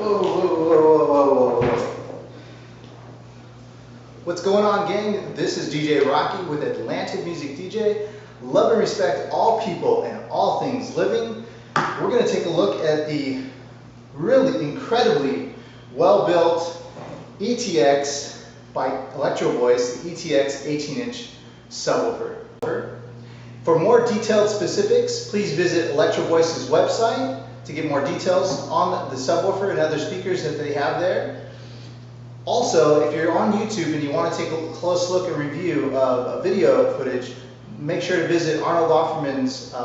Whoa, whoa, whoa, whoa, whoa, whoa. What's going on, gang? This is DJ Rocky with Atlantic Music DJ. Love and respect all people and all things living. We're going to take a look at the really incredibly well-built ETX by Electro-Voice, the ETX 18-inch subwoofer. For more detailed specifics, please visit Electro-Voice's website to get more details on the subwoofer and other speakers that they have there. Also, if you're on YouTube and you want to take a close look and review of video footage, make sure to visit Arnold Offerman's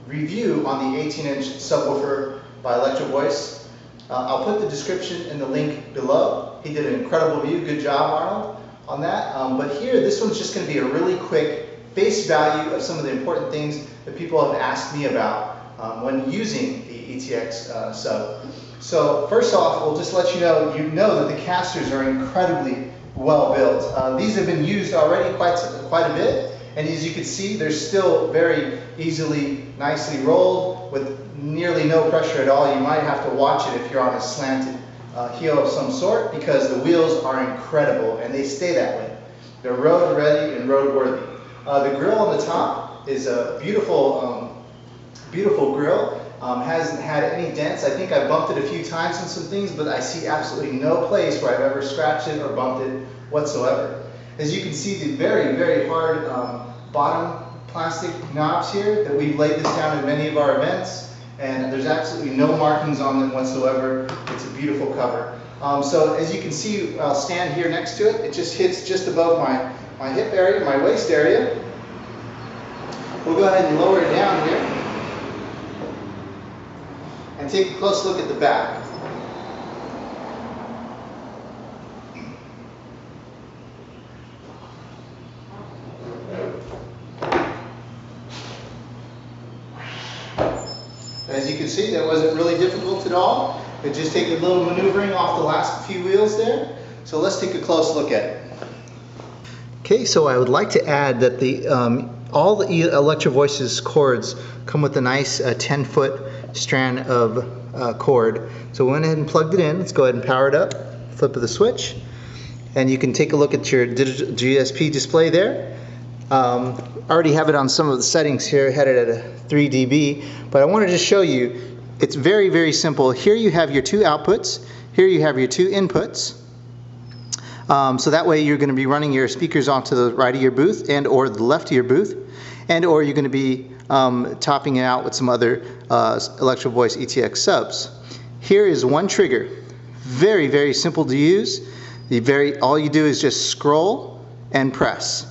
review on the 18-inch subwoofer by Electro-Voice. I'll put the description and the link below. He did an incredible review. Good job, Arnold, on that. But here, this one's just going to be a really quick face value of some of the important things that people have asked me about when using the ETX sub. So first off, we'll just let you know that the casters are incredibly well built. These have been used already quite a bit, and as you can see, they're still very easily, nicely rolled with nearly no pressure at all. You might have to watch it if you're on a slanted heel of some sort, because the wheels are incredible and they stay that way. They're road ready and road worthy. The grill on the top is a beautiful, beautiful grill. Hasn't had any dents. I think I bumped it a few times on some things, but I see absolutely no place where I've ever scratched it or bumped it whatsoever. As you can see, the very, very hard bottom plastic knobs here that we've laid this down in many of our events, and there's absolutely no markings on them whatsoever. It's a beautiful cover. So as you can see, I'll stand here next to it. It just hits just above my hip area, my waist area. We'll go ahead and lower it down here and take a close look at the back. As you can see, that wasn't really difficult at all. It just takes a little maneuvering off the last few wheels there. So let's take a close look at it. Okay, so I would like to add that all the Electro-Voice's cords come with a nice 10-foot strand of cord. So we went ahead and plugged it in. Let's go ahead and power it up. Flip of the switch. And you can take a look at your digital GSP display there. I already have it on some of the settings here, had it at a 3 dB, but I wanted to show you, it's very, very simple. Here you have your two outputs. Here you have your two inputs. So that way you're going to be running your speakers onto the right of your booth and or the left of your booth, and or you're going to be topping it out with some other Electro-Voice ETX subs. Here is one trigger. Very, very simple to use. All you do is just scroll and press.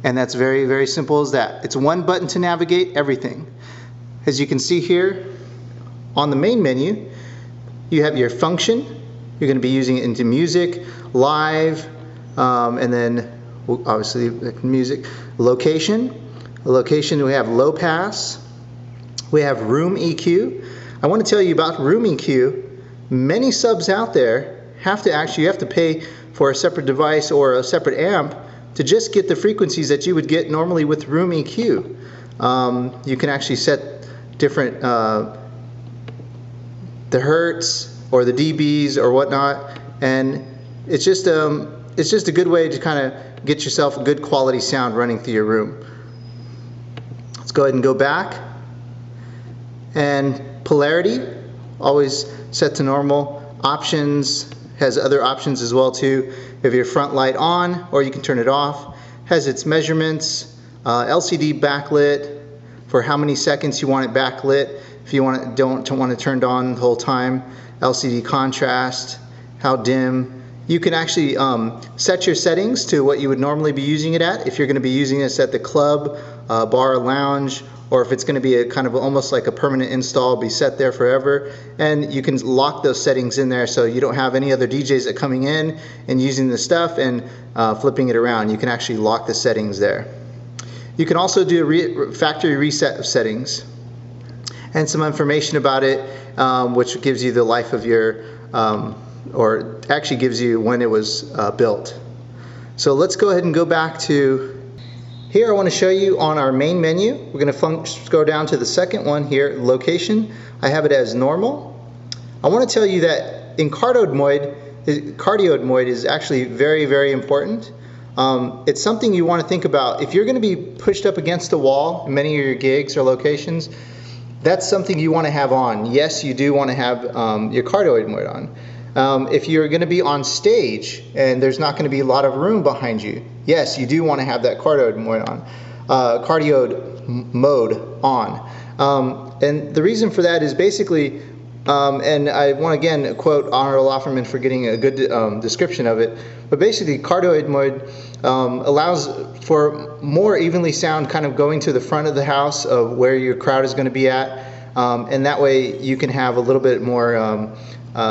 And that's very, very simple as that. It's one button to navigate everything. As you can see here on the main menu, you have your function. You're going to be using it into music, live, and then obviously music. Location. Location, we have low pass. We have room EQ. I want to tell you about room EQ. Many subs out there you have to pay for a separate device or a separate amp to just get the frequencies that you would get normally with room EQ. You can actually set different the hertz or the dBs or whatnot, and it's just a good way to kind of get yourself a good quality sound running through your room. Let's go ahead and go back. And polarity, always set to normal. Options has other options as well too. If your front light on, or you can turn it off. Has its measurements, LCD backlit for how many seconds you want it backlit. If you don't want it turned on the whole time. LCD contrast, how dim. You can actually set your settings to what you would normally be using it at. If you're going to be using this at the club, bar, lounge, or if it's going to be a kind of almost like a permanent install, be set there forever. And you can lock those settings in there so you don't have any other DJs that coming in and using the stuff and flipping it around. You can actually lock the settings there. You can also do a factory reset of settings and some information about it, which gives you the life of your, or actually gives you when it was built. So let's go ahead and go back to here. I want to show you on our main menu. We're going to go down to the second one here, location. I have it as normal. I want to tell you that in cardioid mode is actually very, very important. It's something you want to think about. If you're going to be pushed up against a wall in many of your gigs or locations, that's something you want to have on. Yes, you do want to have your cardioid mode on. If you're going to be on stage and there's not going to be a lot of room behind you, yes, you do want to have that cardioid mode on. And the reason for that is basically, and I want to again quote Honorable Offerman for getting a good description of it, but basically cardioid mode allows for more evenly sound kind of going to the front of the house of where your crowd is going to be at, and that way you can have a little bit more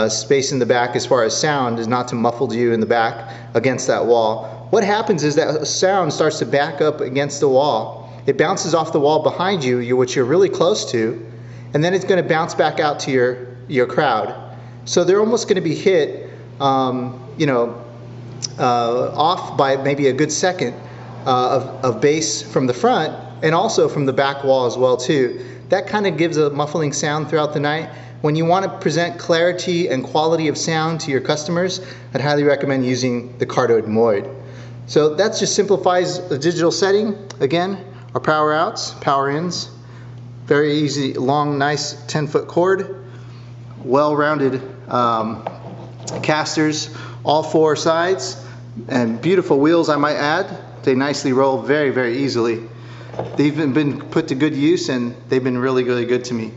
space in the back as far as sound, is not to muffle you in the back against that wall. What happens is that sound starts to back up against the wall. It bounces off the wall behind you, which you're really close to, and then it's going to bounce back out to your crowd. So they're almost going to be hit, off by maybe a good second of bass from the front and also from the back wall as well too. That kind of gives a muffling sound throughout the night. When you want to present clarity and quality of sound to your customers, I'd highly recommend using the cardioid mode. So that just simplifies the digital setting. Again, our power outs, power ins, very easy, long, nice 10-foot cord, well-rounded casters, all four sides, and beautiful wheels, I might add. They nicely roll very, very easily. They've been put to good use, and they've been really, really good to me.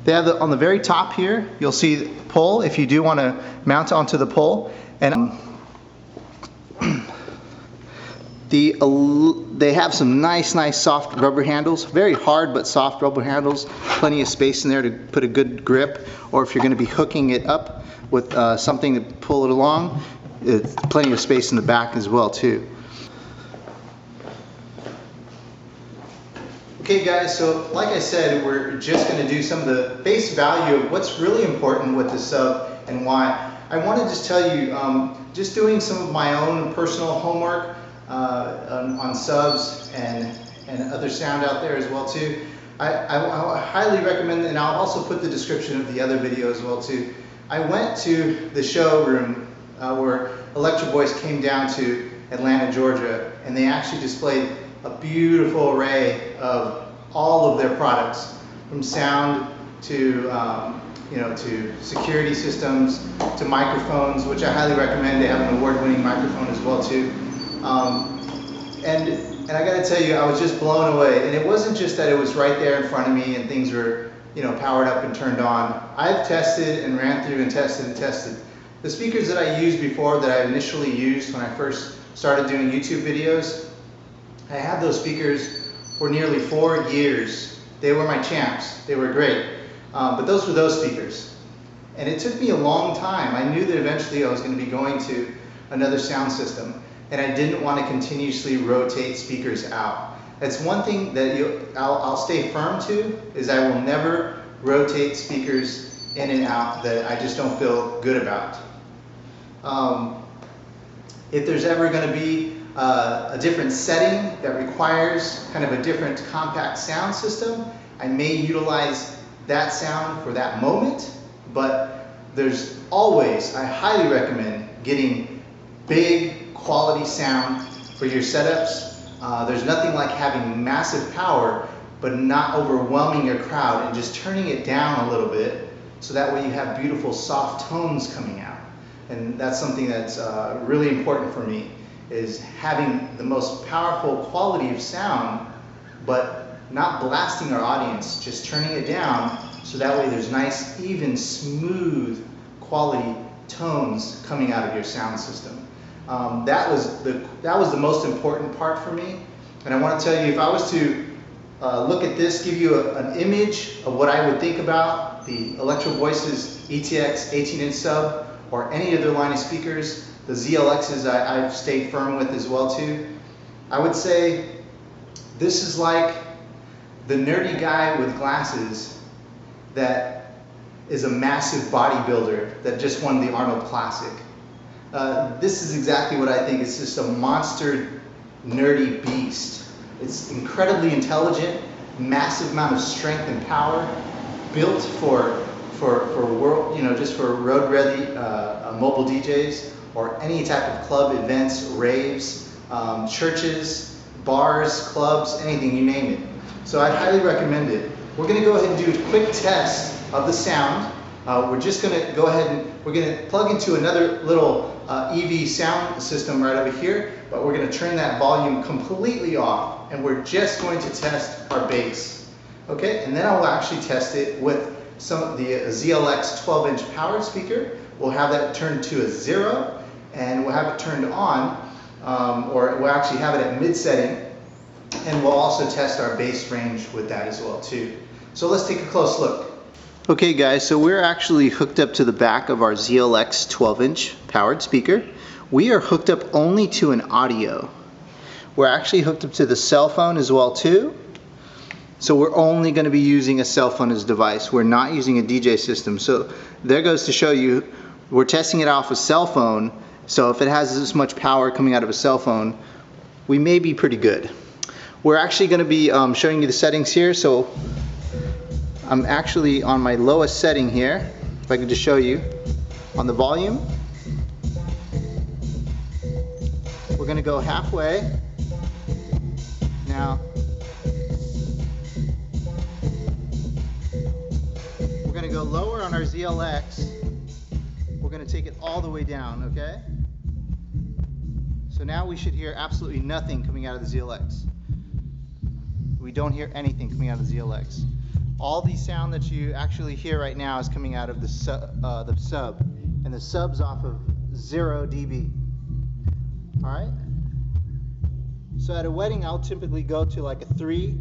They have on the very top here, you'll see the pole if you do want to mount onto the pole, and they have some nice soft rubber handles, very hard but soft rubber handles, plenty of space in there to put a good grip, or if you're going to be hooking it up with something to pull it along, it's plenty of space in the back as well too. Okay guys, so like I said, we're just going to do some of the base value of what's really important with the sub and why. I want to just tell you, just doing some of my own personal homework on subs and other sound out there as well too. I highly recommend, and I'll also put the description of the other video as well too. I went to the showroom where Electro-Voice came down to Atlanta, Georgia, and they actually displayed a beautiful array of all of their products, from sound to to security systems, to microphones, which I highly recommend. They have an award-winning microphone as well too. And I got to tell you, I was just blown away. And it wasn't just that it was right there in front of me and things were powered up and turned on. I've tested and ran through and tested. The speakers that I used before, that I initially used when I first started doing YouTube videos, I had those speakers for nearly 4 years. They were my champs. They were great. But those were those speakers. And it took me a long time. I knew that eventually I was going to be going to another sound system, and I didn't want to continuously rotate speakers out. That's one thing that I'll stay firm to, is I will never rotate speakers in and out that I just don't feel good about. If there's ever going to be a different setting that requires kind of a different compact sound system, I may utilize that sound for that moment, but there's always, I highly recommend getting big quality sound for your setups. There's nothing like having massive power but not overwhelming your crowd and just turning it down a little bit, so that way you have beautiful soft tones coming out. And that's something that's really important for me, is having the most powerful quality of sound, but not blasting our audience, just turning it down, so that way there's nice, even, smooth quality tones coming out of your sound system. That was the most important part for me. And I want to tell you, if I was to look at this, give you an image of what I would think about the Electro-Voice's ETX 18-inch sub, or any other line of speakers, the ZLXs I've stayed firm with as well too, I would say this is like the nerdy guy with glasses that is a massive bodybuilder that just won the Arnold Classic. This is exactly what I think. It's just a monster, nerdy beast. It's incredibly intelligent, massive amount of strength and power, built for for world, just for road ready mobile DJs or any type of club events, raves, churches, bars, clubs, anything, you name it. So I'd highly recommend it. We're going to go ahead and do a quick test of the sound. We're just going to go ahead and we're going to plug into another little EV sound system right over here, but we're going to turn that volume completely off, and we're just going to test our bass. Okay, and then I'll actually test it with some of the ZLX 12-inch powered speaker. We'll have that turned to a 0, and we'll have it turned on, or we'll actually have it at mid setting, and we'll also test our bass range with that as well too. So let's take a close look. Okay guys, so we're actually hooked up to the back of our ZLX 12-inch powered speaker. We are hooked up only to an audio. We're actually hooked up to the cell phone as well too. So we're only going to be using a cell phone as a device. We're not using a DJ system. So there goes to show you, we're testing it off a cell phone. So if it has this much power coming out of a cell phone, we may be pretty good. We're actually going to be showing you the settings here. So I'm actually on my lowest setting here. If I could just show you on the volume. We're going to go halfway. Now, we're going to go lower on our ZLX. We're going to take it all the way down, okay? So now we should hear absolutely nothing coming out of the ZLX. We don't hear anything coming out of the ZLX. All the sound that you actually hear right now is coming out of the sub, and the sub's off of 0 dB. All right. So at a wedding, I'll typically go to like a 3.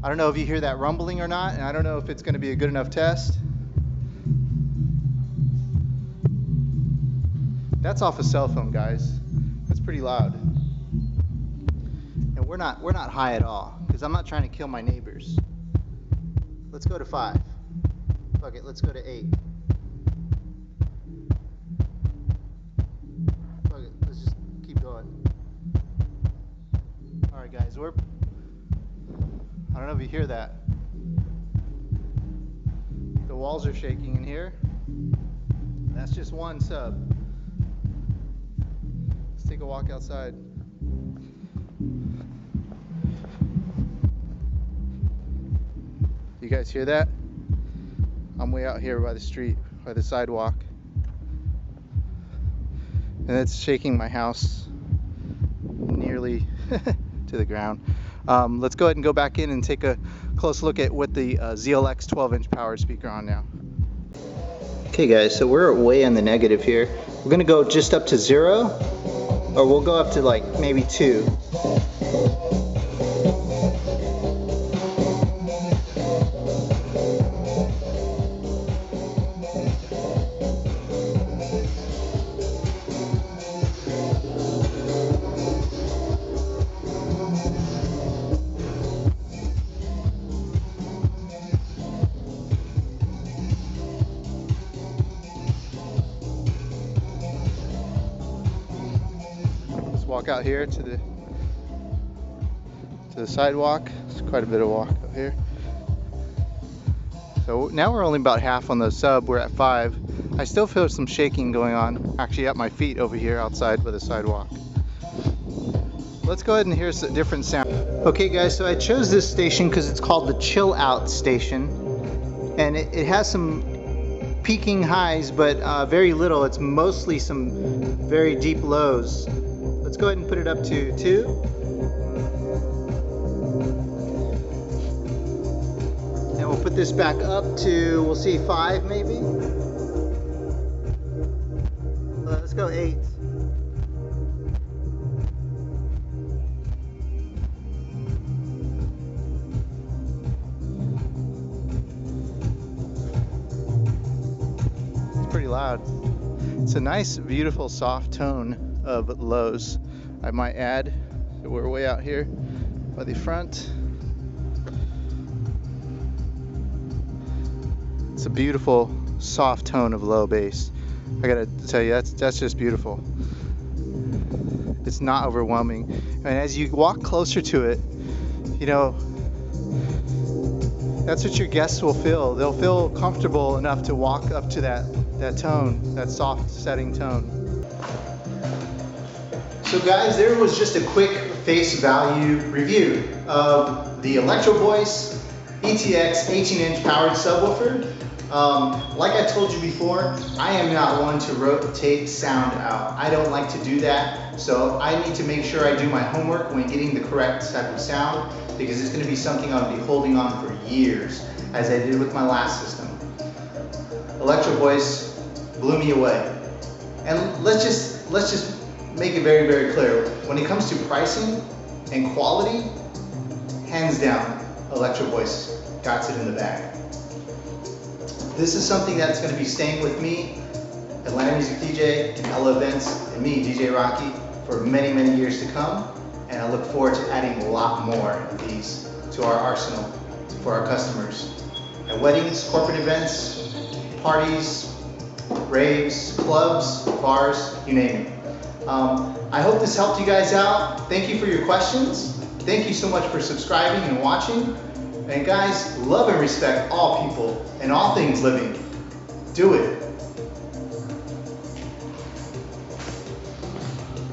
I don't know if you hear that rumbling or not, and I don't know if it's going to be a good enough test. That's off a cell phone, guys. That's pretty loud. And we're not high at all, because I'm not trying to kill my neighbors. Let's go to 5. Fuck it, let's go to 8. Fuck it, let's just keep going. Alright guys, I don't know if you hear that. The walls are shaking in here. That's just one sub. Let's take a walk outside. You guys hear that? I'm way out here by the street, by the sidewalk. And it's shaking my house nearly to the ground. Let's go ahead and go back in and take a close look at what the ZLX 12-inch powered speaker on now. Okay guys, so we're way on the negative here. We're gonna go just up to 0, or we'll go up to like maybe 2. Walk out here to the sidewalk. It's quite a bit of walk out here. So now we're only about half on the sub. We're at 5. I still feel some shaking going on, actually at my feet over here outside by the sidewalk. Let's go ahead and hear some different sound. Okay guys, so I chose this station because it's called the Chill Out station, and it has some peaking highs, but very little. It's mostly some very deep lows. Let's go ahead and put it up to 2. And we'll put this back up to, we'll see, 5 maybe? Let's go 8. It's pretty loud. It's a nice, beautiful, soft tone of lows, I might add. We're way out here by the front. It's a beautiful soft tone of low bass. I gotta tell you, that's just beautiful. It's not overwhelming, and as you walk closer to it, you know, That's what your guests will feel. They'll feel comfortable enough to walk up to that tone, that soft setting tone. So guys, there was just a quick face value review of the Electro-Voice ETX 18-inch powered subwoofer. Like I told you before, I am not one to rotate sound out. I don't like to do that, so I need to make sure I do my homework when getting the correct type of sound, because it's going to be something I'll be holding on for years, as I did with my last system. Electro-Voice blew me away. And let's just make it very, very clear. When it comes to pricing and quality, hands down, Electro-Voice got it in the bag. This is something that's going to be staying with me, Atlanta Music DJ, and Ella Events, and me, DJ Rocky, for many, many years to come. And I look forward to adding a lot more of these to our arsenal for our customers. At weddings, corporate events, parties, raves, clubs, bars, you name it. I hope this helped you guys out. Thank you for your questions. Thank you so much for subscribing and watching. And guys, love and respect all people and all things living. Do it.